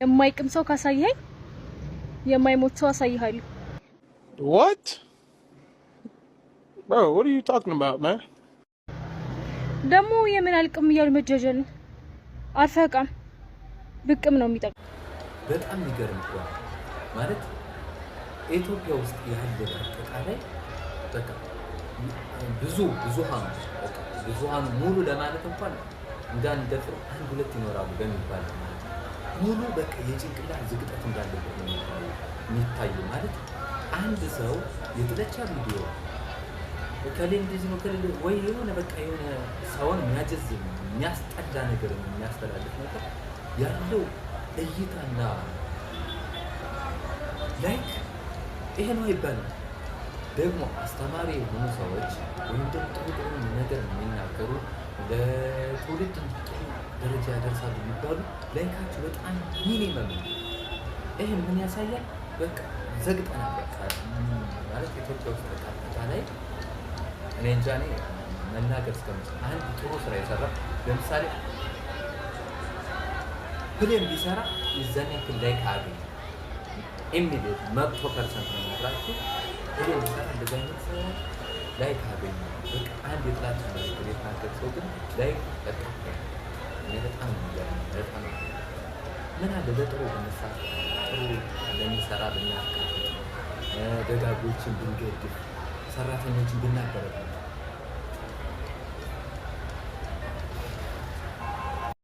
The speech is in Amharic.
የማይቅም ሰው ካሳየኝ የማይሞት ሰው አሳይሃለሁ። What? Bro, what are you talking about, man? ደግሞ የምን አልቅም እያሉ መጃጀል አልፈቃም ብቅም ነው የሚጠቅም። በጣም የሚገርም ነው ማለት ኢትዮጵያ ውስጥ ያለ አጠቃላይ በቃ ብዙሃኑ ሙሉ ለማለት እንኳን እንዳንደፍር አንድ ሁለት ይኖራሉ በሚባል ማለት ሙሉ በቃ የጭንቅላት ዝግጠት እንዳለበት ነው የሚታየው ማለት አንድ ሰው የጥላቻ ቪዲዮ ከሌላ እንደዚህ ነው ከሌላ ወይ የሆነ በቃ የሆነ ሰውን የሚያጀዝም የሚያስጠላ ነገር የሚያስተላልፍ ነገር ያለው እይታና ላይክ ይሄ ነው ይባላል። ደግሞ አስተማሪ የሆኑ ሰዎች ወይም ደግሞ ጥሩ ነገር የሚናገሩ ለትውልድ ጥሩ ደረጃ ያደርሳሉ የሚባሉ ላይካቸው በጣም ሚኒመም ነው። ይሄ ምን ያሳያል? በቃ ዘግጠናል። በቃ ማለት ኢትዮጵያ ውስጥ በቃ ላይ እኔ እንጃ እኔ መናገር እስከምችል አንድ ጥሩ ስራ የሰራ ለምሳሌ ፕሌን ቢሰራ የዛን ያክል ላይክ አገኝ ኢሚዲየት 100% ነው የምነግራችሁ። ፕሌን ቢሰራ እንደዚህ አይነት ሰው ላይክ አገኝ በቃ አንድ የጥላቻ ነገር የተናገረ ሰው ግን ላይክ በቃ እኔ በጣም በጣም ምን አለ ለጥሩ ብንሳት ጥሩ ለሚሰራ ብናካፍል ደጋጎችን ብንገድፍ ሰራተኞችን ብናበረታታ